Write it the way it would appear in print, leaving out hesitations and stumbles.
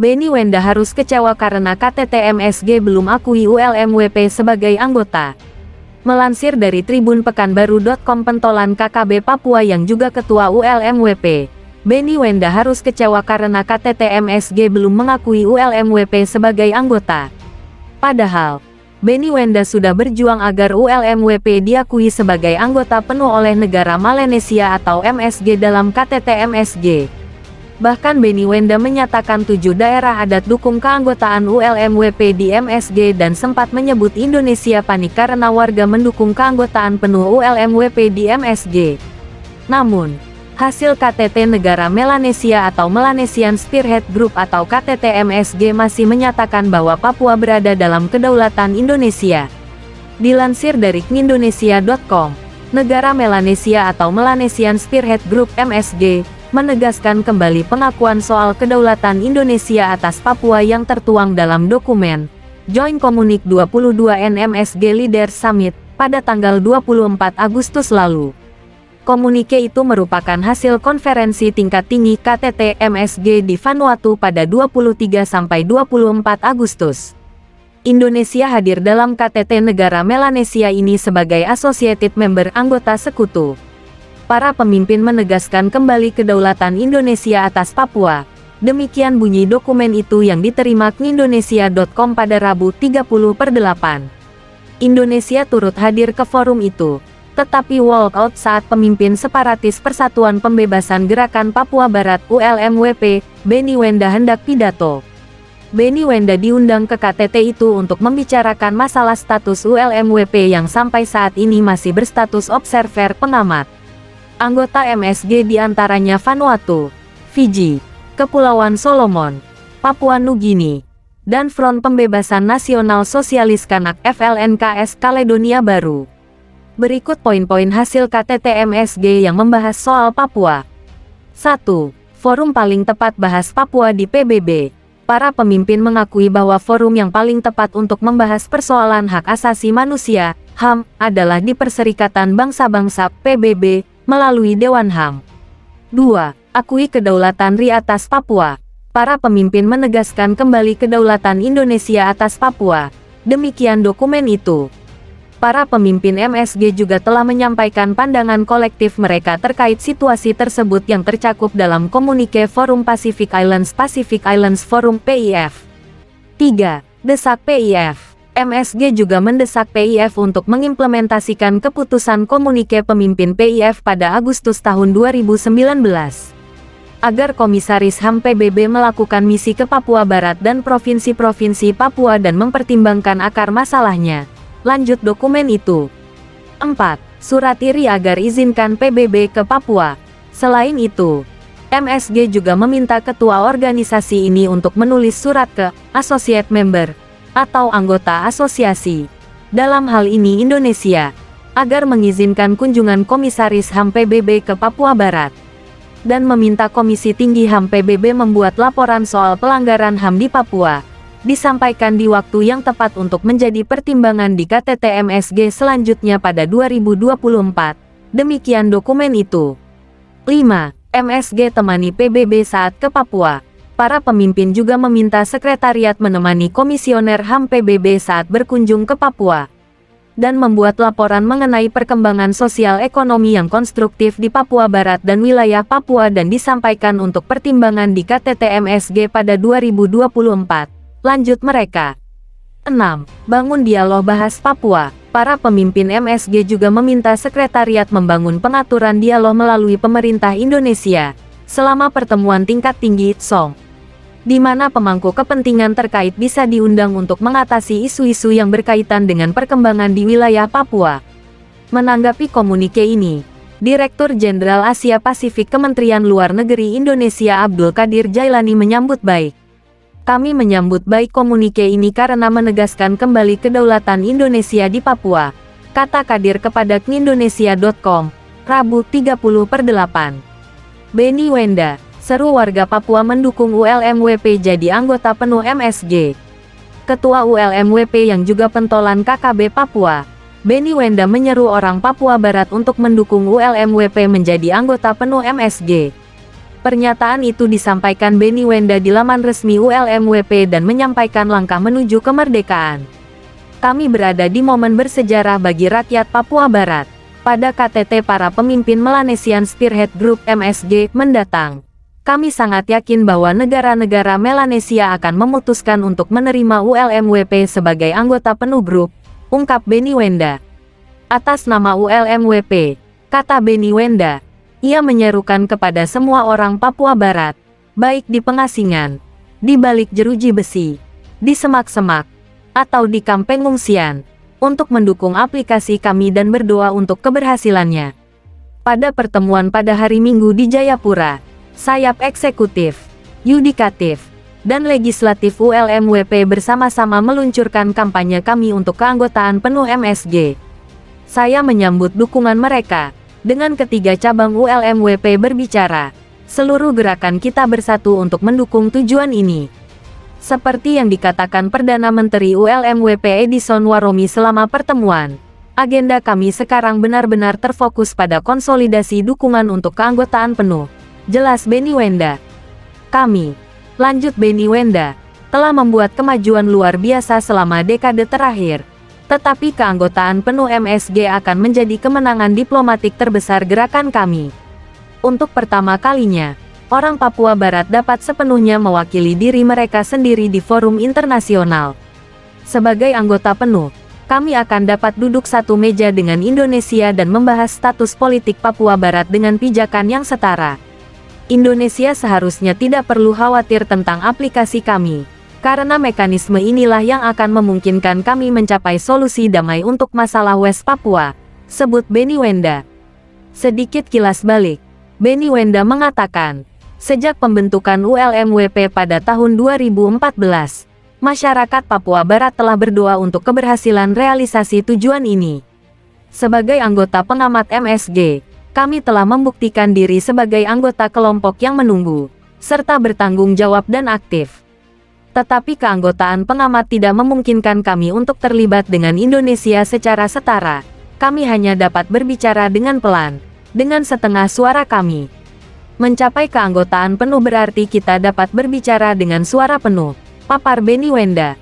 Benny Wenda harus kecewa karena KTT-MSG belum akui ULMWP sebagai anggota. Melansir dari Tribun Pekanbaru.com, pentolan KKB Papua yang juga ketua ULMWP, Benny Wenda harus kecewa karena KTT-MSG belum mengakui ULMWP sebagai anggota. Padahal, Benny Wenda sudah berjuang agar ULMWP diakui sebagai anggota penuh oleh negara Melanesia atau MSG dalam KTT-MSG. Bahkan Benny Wenda menyatakan 7 daerah adat dukung keanggotaan ULMWP di MSG dan sempat menyebut Indonesia panik karena warga mendukung keanggotaan penuh ULMWP di MSG. Namun, hasil KTT negara Melanesia atau Melanesian Spearhead Group atau KTT-MSG masih menyatakan bahwa Papua berada dalam kedaulatan Indonesia. Dilansir dari Indonesia.com, negara Melanesia atau Melanesian Spearhead Group MSG menegaskan kembali pengakuan soal kedaulatan Indonesia atas Papua yang tertuang dalam dokumen Joint Communique 22 NMSG Leaders Summit pada tanggal 24 Agustus lalu. Komunike itu merupakan hasil konferensi tingkat tinggi KTT-MSG di Vanuatu pada 23–24 Agustus. Indonesia hadir dalam KTT negara Melanesia ini sebagai associated member anggota sekutu. Para pemimpin menegaskan kembali kedaulatan Indonesia atas Papua. Demikian bunyi dokumen itu yang diterima Indonesia.com pada Rabu 30/8. Indonesia turut hadir ke forum itu, tetapi walkout saat pemimpin separatis Persatuan Pembebasan Gerakan Papua Barat ULMWP, Benny Wenda hendak pidato. Benny Wenda diundang ke KTT itu untuk membicarakan masalah status ULMWP yang sampai saat ini masih berstatus observer pengamat. Anggota MSG diantaranya Vanuatu, Fiji, Kepulauan Solomon, Papua Nugini, dan Front Pembebasan Nasional Sosialis Kanak FLNKS Kaledonia Baru. Berikut poin-poin hasil KTT MSG yang membahas soal Papua. 1. Forum paling tepat bahas Papua di PBB. Para pemimpin mengakui bahwa forum yang paling tepat untuk membahas persoalan hak asasi manusia, HAM, adalah di Perserikatan Bangsa-Bangsa, PBB, melalui Dewan HAM. 2. Akui kedaulatan RI atas Papua. Para pemimpin menegaskan kembali kedaulatan Indonesia atas Papua. Demikian dokumen itu. Para pemimpin MSG juga telah menyampaikan pandangan kolektif mereka terkait situasi tersebut yang tercakup dalam komunike Forum Pacific Islands Forum PIF. 3. Desak PIF. MSG juga mendesak PIF untuk mengimplementasikan keputusan komunike pemimpin PIF pada Agustus tahun 2019. Agar Komisaris HAM PBB melakukan misi ke Papua Barat dan provinsi-provinsi Papua dan mempertimbangkan akar masalahnya. Lanjut dokumen itu. 4. Surat IRI agar izinkan PBB ke Papua. Selain itu, MSG juga meminta ketua organisasi ini untuk menulis surat ke Associate Member atau anggota asosiasi, dalam hal ini Indonesia, agar mengizinkan kunjungan Komisaris HAM PBB ke Papua Barat, dan meminta Komisi Tinggi HAM PBB membuat laporan soal pelanggaran HAM di Papua, disampaikan di waktu yang tepat untuk menjadi pertimbangan di KTT MSG selanjutnya pada 2024. Demikian dokumen itu. 5. MSG temani PBB saat ke Papua. Para pemimpin juga meminta sekretariat menemani komisioner HAM PBB saat berkunjung ke Papua, dan membuat laporan mengenai perkembangan sosial ekonomi yang konstruktif di Papua Barat dan wilayah Papua dan disampaikan untuk pertimbangan di KTT MSG pada 2024. Lanjut mereka. 6. Bangun dialog bahas Papua. Para pemimpin MSG juga meminta sekretariat membangun pengaturan dialog melalui pemerintah Indonesia selama pertemuan tingkat tinggi SOM, di mana pemangku kepentingan terkait bisa diundang untuk mengatasi isu-isu yang berkaitan dengan perkembangan di wilayah Papua. Menanggapi komunike ini, Direktur Jenderal Asia Pasifik Kementerian Luar Negeri Indonesia Abdul Qadir Jailani menyambut baik. Kami menyambut baik komunike ini karena menegaskan kembali kedaulatan Indonesia di Papua, kata Qadir kepada Indonesia.com, Rabu 30/8. Benny Wenda, seru warga Papua mendukung ULMWP jadi anggota penuh MSG. Ketua ULMWP yang juga pentolan KKB Papua, Benny Wenda menyeru orang Papua Barat untuk mendukung ULMWP menjadi anggota penuh MSG. Pernyataan itu disampaikan Benny Wenda di laman resmi ULMWP dan menyampaikan langkah menuju kemerdekaan. Kami berada di momen bersejarah bagi rakyat Papua Barat. Pada KTT para pemimpin Melanesian Spearhead Group (MSG) mendatang, kami sangat yakin bahwa negara-negara Melanesia akan memutuskan untuk menerima ULMWP sebagai anggota penuh grup, ungkap Benny Wenda. Atas nama ULMWP, kata Benny Wenda, ia menyerukan kepada semua orang Papua Barat, baik di pengasingan, di balik jeruji besi, di semak-semak, atau di kamp pengungsian, untuk mendukung aplikasi kami dan berdoa untuk keberhasilannya. Pada pertemuan pada hari Minggu di Jayapura, sayap eksekutif, yudikatif, dan legislatif ULMWP bersama-sama meluncurkan kampanye kami untuk keanggotaan penuh MSG. Saya menyambut dukungan mereka. Dengan ketiga cabang ULMWP berbicara, seluruh gerakan kita bersatu untuk mendukung tujuan ini. Seperti yang dikatakan Perdana Menteri ULMWP Edison Waromi selama pertemuan, agenda kami sekarang benar-benar terfokus pada konsolidasi dukungan untuk keanggotaan penuh. Jelas Benny Wenda. Kami, lanjut Benny Wenda, telah membuat kemajuan luar biasa selama dekade terakhir. Tetapi keanggotaan penuh MSG akan menjadi kemenangan diplomatik terbesar gerakan kami. Untuk pertama kalinya, orang Papua Barat dapat sepenuhnya mewakili diri mereka sendiri di forum internasional. Sebagai anggota penuh, kami akan dapat duduk satu meja dengan Indonesia dan membahas status politik Papua Barat dengan pijakan yang setara. Indonesia seharusnya tidak perlu khawatir tentang aplikasi kami, karena mekanisme inilah yang akan memungkinkan kami mencapai solusi damai untuk masalah West Papua, sebut Benny Wenda. Sedikit kilas balik, Benny Wenda mengatakan, sejak pembentukan ULMWP pada tahun 2014, masyarakat Papua Barat telah berdoa untuk keberhasilan realisasi tujuan ini. Sebagai anggota pengamat MSG, kami telah membuktikan diri sebagai anggota kelompok yang menunggu, serta bertanggung jawab dan aktif. Tetapi keanggotaan pengamat tidak memungkinkan kami untuk terlibat dengan Indonesia secara setara. Kami hanya dapat berbicara dengan pelan, dengan setengah suara kami. Mencapai keanggotaan penuh berarti kita dapat berbicara dengan suara penuh, papar Benny Wenda.